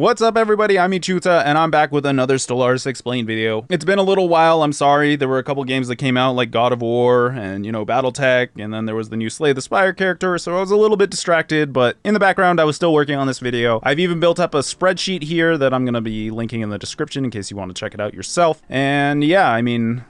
What's up everybody, I'm Ichuta, and I'm back with another Stellaris Explained video. It's been a little while, I'm sorry. There were a couple games that came out like God of War and, Battletech, and then there was the new Slay the Spire character, so I was a little bit distracted, but in the background I was still working on this video. I've even built up a spreadsheet here that I'm going to be linking in the description in case you want to check it out yourself. And yeah,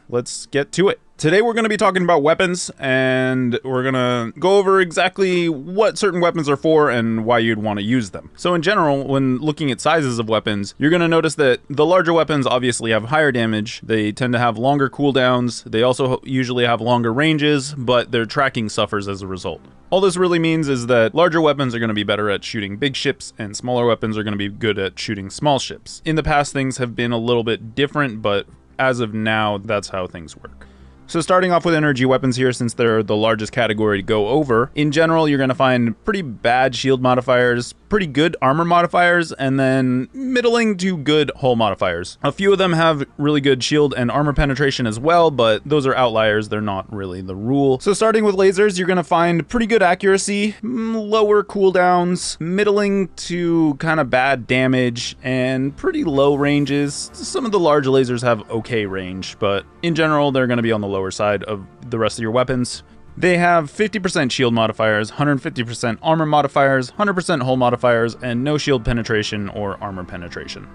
let's get to it. Today we're going to be talking about weapons, and we're going to go over exactly what certain weapons are for and why you'd want to use them. So in general, when looking at sizes of weapons, you're going to notice that the larger weapons obviously have higher damage, they tend to have longer cooldowns, they also usually have longer ranges, but their tracking suffers as a result. All this really means is that larger weapons are going to be better at shooting big ships, and smaller weapons are going to be good at shooting small ships. In the past, things have been a little bit different, but as of now, that's how things work. So starting off with energy weapons here, since they're the largest category to go over, in general, you're going to find pretty bad shield modifiers, pretty good armor modifiers, and then middling to good hull modifiers. A few of them have really good shield and armor penetration as well, but those are outliers, they're not really the rule. So starting with lasers, you're going to find pretty good accuracy, lower cooldowns, middling to kind of bad damage, and pretty low ranges. Some of the large lasers have okay range, but in general, they're going to be on the lower side of the rest of your weapons. They have 50% shield modifiers, 150% armor modifiers, 100% hull modifiers, and no shield penetration or armor penetration.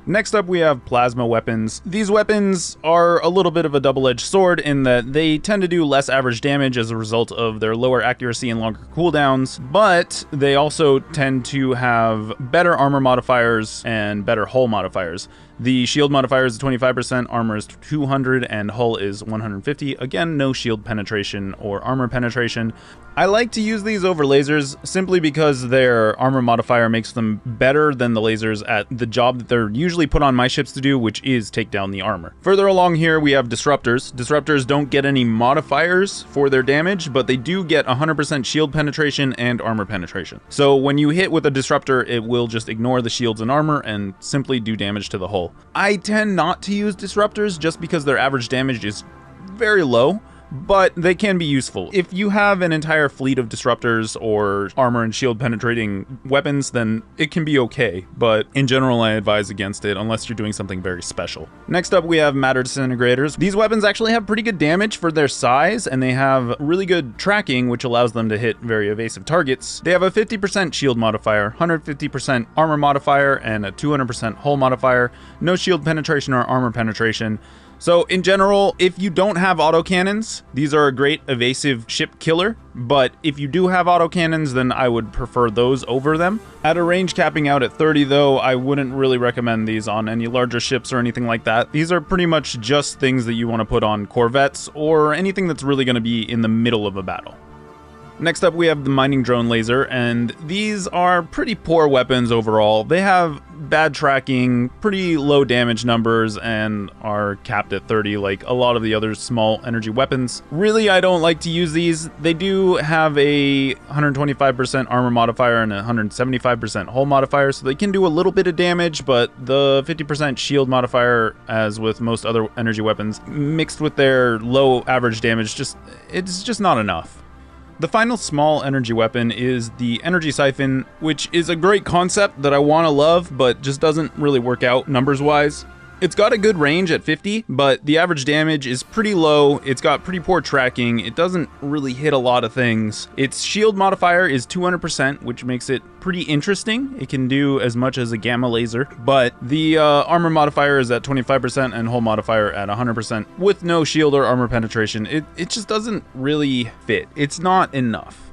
Next up, we have plasma weapons. These weapons are a little bit of a double-edged sword in that they tend to do less average damage as a result of their lower accuracy and longer cooldowns, but they also tend to have better armor modifiers and better hull modifiers. The shield modifier is 25%, armor is 200, and hull is 150. Again, no shield penetration or armor penetration. I like to use these over lasers simply because their armor modifier makes them better than the lasers at the job that they're usually put on my ships to do, which is take down the armor. Further along here, we have disruptors. Disruptors don't get any modifiers for their damage, but they do get 100% shield penetration and armor penetration. So when you hit with a disruptor, it will just ignore the shields and armor and simply do damage to the hull. I tend not to use disruptors just because their average damage is very low, but they can be useful. If you have an entire fleet of disruptors or armor and shield penetrating weapons, then it can be okay, but in general I advise against it unless you're doing something very special. Next up, we have matter disintegrators. These weapons actually have pretty good damage for their size, and they have really good tracking, which allows them to hit very evasive targets. They have a 50% shield modifier, 150% armor modifier, and a 200% hull modifier. No shield penetration or armor penetration. So in general, if you don't have autocannons, these are a great evasive ship killer, but if you do have autocannons, then I would prefer those over them. At a range capping out at 30 though, I wouldn't really recommend these on any larger ships or anything like that. These are pretty much just things that you want to put on corvettes or anything that's really going to be in the middle of a battle. Next up, we have the mining drone laser, and these are pretty poor weapons overall. They have bad tracking, pretty low damage numbers, and are capped at 30 like a lot of the other small energy weapons. Really, I don't like to use these. They do have a 125% armor modifier and a 175% hull modifier, so they can do a little bit of damage, but the 50% shield modifier, as with most other energy weapons, mixed with their low average damage, it's just not enough. The final small energy weapon is the energy siphon, which is a great concept that I want to love, but just doesn't really work out numbers-wise. It's got a good range at 50, but the average damage is pretty low, it's got pretty poor tracking, it doesn't really hit a lot of things. Its shield modifier is 200%, which makes it pretty interesting. It can do as much as a gamma laser, but the armor modifier is at 25% and hull modifier at 100%, with no shield or armor penetration. It just doesn't really fit. It's not enough.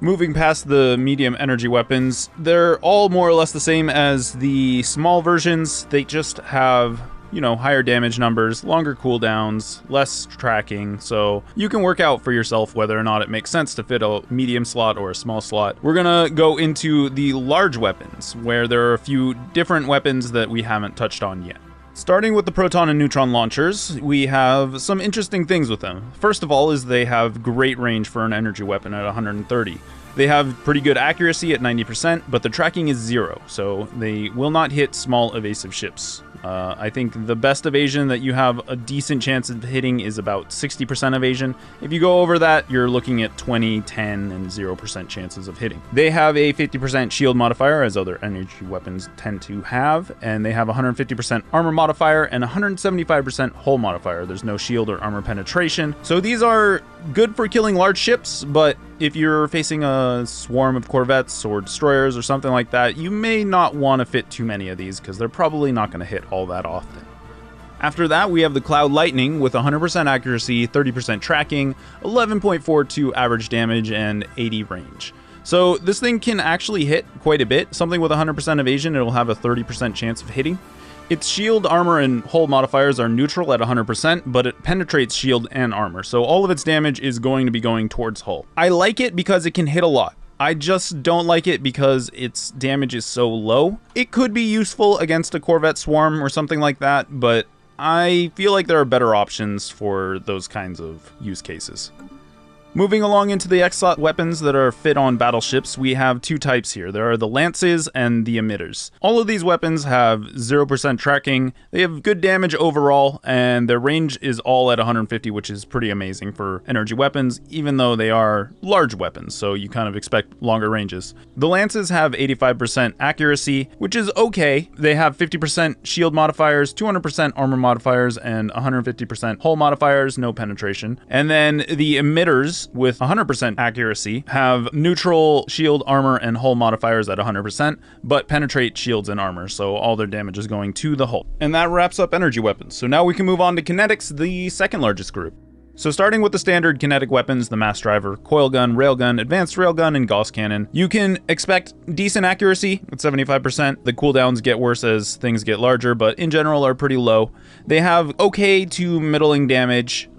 Moving past the medium energy weapons, they're all more or less the same as the small versions. They just have, higher damage numbers, longer cooldowns, less tracking, so you can work out for yourself whether or not it makes sense to fit a medium slot or a small slot. We're gonna go into the large weapons, where there are a few different weapons that we haven't touched on yet. Starting with the proton and neutron launchers, we have some interesting things with them. First of all is they have great range for an energy weapon at 130. They have pretty good accuracy at 90%, but the tracking is 0, so they will not hit small evasive ships. I think the best evasion that you have a decent chance of hitting is about 60% evasion. If you go over that, you're looking at 20, 10, and 0% chances of hitting. They have a 50% shield modifier, as other energy weapons tend to have, and they have 150% armor modifier and 175% hull modifier. There's no shield or armor penetration. So these are good for killing large ships, but if you're facing a swarm of corvettes or destroyers or something like that, you may not want to fit too many of these because they're probably not going to hit all that often. After that, we have the Cloud Lightning with 100% accuracy, 30% tracking, 11.42 average damage, and 80 range. So this thing can actually hit quite a bit. Something with 100% evasion, it'll have a 30% chance of hitting. Its shield, armor, and hull modifiers are neutral at 100%, but it penetrates shield and armor, so all of its damage is going to be going towards hull. I like it because it can hit a lot. I just don't like it because its damage is so low. It could be useful against a Corvette swarm or something like that, but I feel like there are better options for those kinds of use cases. Moving along into the X-Slot weapons that are fit on battleships, we have two types here. There are the Lances and the Emitters. All of these weapons have 0% tracking, they have good damage overall, and their range is all at 150, which is pretty amazing for energy weapons, even though they are large weapons, so you kind of expect longer ranges. The Lances have 85% accuracy, which is okay. They have 50% shield modifiers, 200% armor modifiers, and 150% hull modifiers, no penetration. And then the Emitters, with 100% accuracy, have neutral shield, armor, and hull modifiers at 100%, but penetrate shields and armor, so all their damage is going to the hull. And that wraps up energy weapons. So now we can move on to kinetics, the second largest group. So starting with the standard kinetic weapons, the mass driver, coil gun, railgun, advanced railgun, and Gauss cannon, you can expect decent accuracy at 75%. The cooldowns get worse as things get larger, but in general are pretty low. They have okay to middling damage.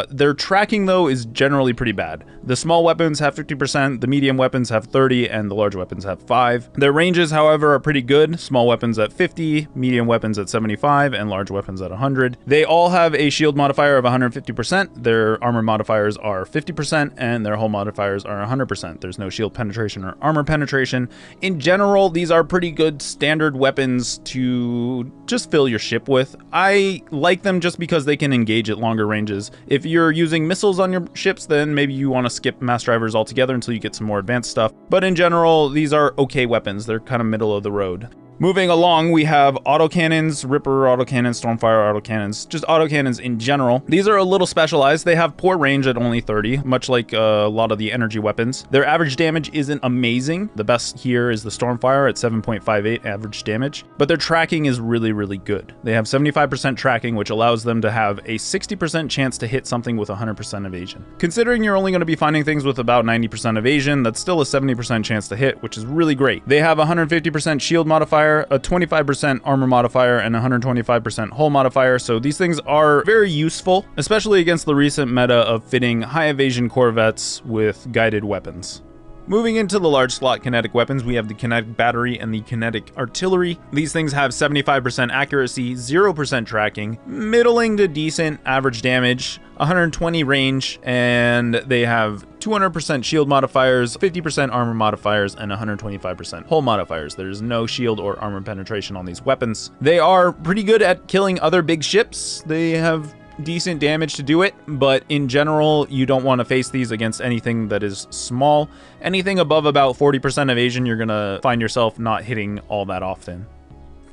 Their tracking, though, is generally pretty bad. The small weapons have 50%, the medium weapons have 30%, and the large weapons have 5%. Their ranges, however, are pretty good. Small weapons at 50%, medium weapons at 75%, and large weapons at 100%. They all have a shield modifier of 150%. Their armor modifiers are 50%, and their hull modifiers are 100%. There's no shield penetration or armor penetration. In general, these are pretty good standard weapons to just fill your ship with. I like them just because they can engage at longer ranges. If you're using missiles on your ships, then maybe you want to skip mass drivers altogether until you get some more advanced stuff. But in general, these are okay weapons. They're kind of middle of the road. Moving along, we have autocannons, Ripper autocannons, Stormfire autocannons, just autocannons in general. These are a little specialized. They have poor range at only 30, much like a lot of the energy weapons. Their average damage isn't amazing. The best here is the Stormfire at 7.58 average damage, but their tracking is really, really good. They have 75% tracking, which allows them to have a 60% chance to hit something with 100% evasion. Considering you're only going to be finding things with about 90% evasion, that's still a 70% chance to hit, which is really great. They have 150% shield modifier, a 25% armor modifier, and 125% hull modifier, so these things are very useful, especially against the recent meta of fitting high evasion corvettes with guided weapons. Moving into the large slot kinetic weapons, we have the kinetic battery and the kinetic artillery. These things have 75% accuracy, 0% tracking, middling to decent average damage, 120 range, and they have 200% shield modifiers, 50% armor modifiers, and 125% hull modifiers. There's no shield or armor penetration on these weapons. They are pretty good at killing other big ships. They have decent damage to do it, but in general, you don't want to face these against anything that is small. Anything above about 40% evasion, you're gonna find yourself not hitting all that often.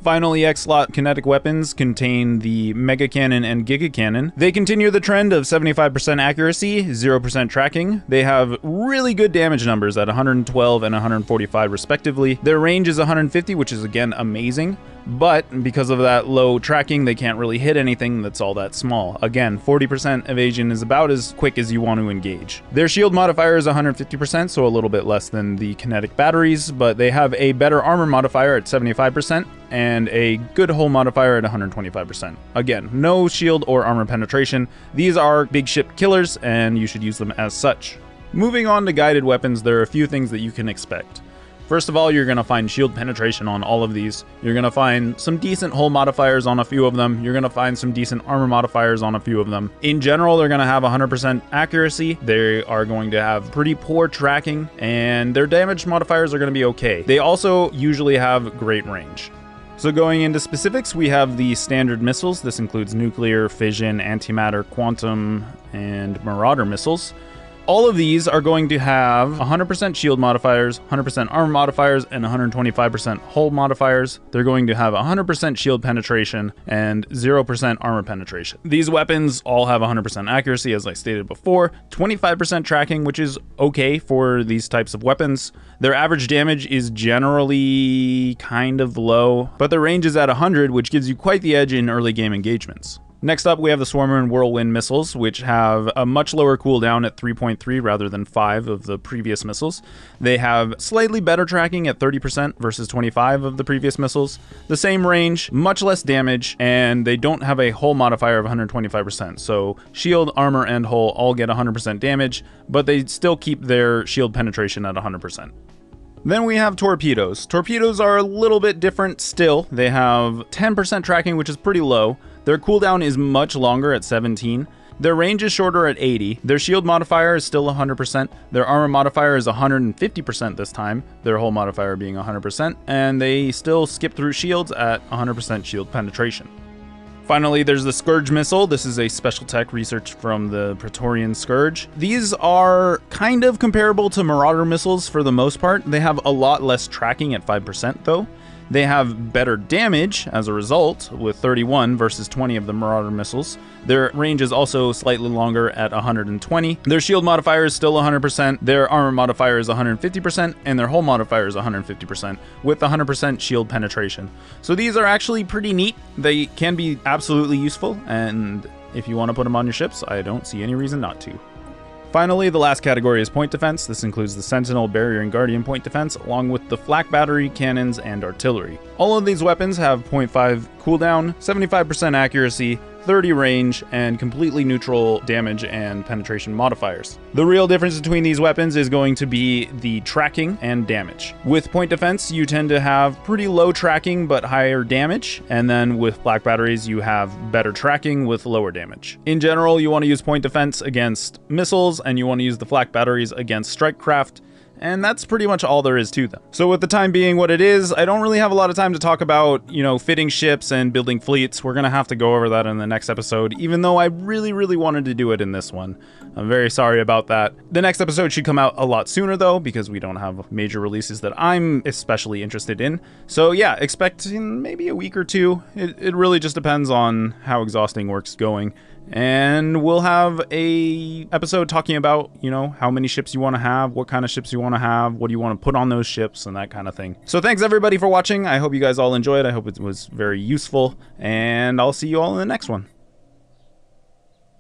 Finally, X-Slot kinetic weapons contain the Mega Cannon and Giga Cannon. They continue the trend of 75% accuracy, 0% tracking. They have really good damage numbers at 112 and 145 respectively. Their range is 150, which is again amazing. But because of that low tracking, they can't really hit anything that's all that small. Again, 40% evasion is about as quick as you want to engage. Their shield modifier is 150%, so a little bit less than the kinetic batteries, but they have a better armor modifier at 75% and a good hull modifier at 125%. Again, no shield or armor penetration. These are big ship killers, and you should use them as such. Moving on to guided weapons, there are a few things that you can expect. First of all, you're going to find shield penetration on all of these. You're going to find some decent hull modifiers on a few of them. You're going to find some decent armor modifiers on a few of them. In general, they're going to have 100% accuracy. They are going to have pretty poor tracking, and their damage modifiers are going to be okay. They also usually have great range. So going into specifics, we have the standard missiles. This includes nuclear, fission, antimatter, quantum, and marauder missiles. All of these are going to have 100% shield modifiers, 100% armor modifiers, and 125% hull modifiers. They're going to have 100% shield penetration and 0% armor penetration. These weapons all have 100% accuracy, as I stated before, 25% tracking, which is okay for these types of weapons. Their average damage is generally kind of low, but their range is at 100, which gives you quite the edge in early game engagements. Next up, we have the Swarmer and Whirlwind missiles, which have a much lower cooldown at 3.3 rather than 5 of the previous missiles. They have slightly better tracking at 30% versus 25 of the previous missiles. The same range, much less damage, and they don't have a hull modifier of 125%. So shield, armor, and hull all get 100% damage, but they still keep their shield penetration at 100%. Then we have torpedoes. Torpedoes are a little bit different still. They have 10% tracking, which is pretty low. Their cooldown is much longer at 17. Their range is shorter at 80. Their shield modifier is still 100%. Their armor modifier is 150% this time, their hull modifier being 100%, and they still skip through shields at 100% shield penetration. Finally, there's the Scourge missile. This is a special tech research from the Praetorian Scourge. These are kind of comparable to Marauder missiles for the most part. They have a lot less tracking at 5% though. They have better damage as a result, with 31 versus 20 of the Marauder missiles. Their range is also slightly longer at 120. Their shield modifier is still 100%, their armor modifier is 150%, and their hull modifier is 150%, with 100% shield penetration. So these are actually pretty neat. They can be absolutely useful, and if you want to put them on your ships, I don't see any reason not to. Finally, the last category is point defense. This includes the Sentinel, Barrier, and Guardian point defense, along with the flak battery, cannons, and artillery. All of these weapons have 0.5 cooldown, 75% accuracy, 30 range, and completely neutral damage and penetration modifiers. The real difference between these weapons is going to be the tracking and damage. With point defense, you tend to have pretty low tracking but higher damage, and then with flak batteries, you have better tracking with lower damage. In general, you want to use point defense against missiles, and you want to use the flak batteries against strike craft, and that's pretty much all there is to them. So with the time being what it is, I don't really have a lot of time to talk about, fitting ships and building fleets. We're gonna have to go over that in the next episode, even though I really wanted to do it in this one. I'm very sorry about that. The next episode should come out a lot sooner though, because we don't have major releases that I'm especially interested in. So yeah, expect in maybe a week or two. It really just depends on how exhausting work's going. And we'll have a episode talking about, how many ships you want to have, what kind of ships you want to have, what do you want to put on those ships, and that kind of thing. So thanks everybody for watching. I hope you guys all enjoyed. I hope it was very useful, and I'll see you all in the next one.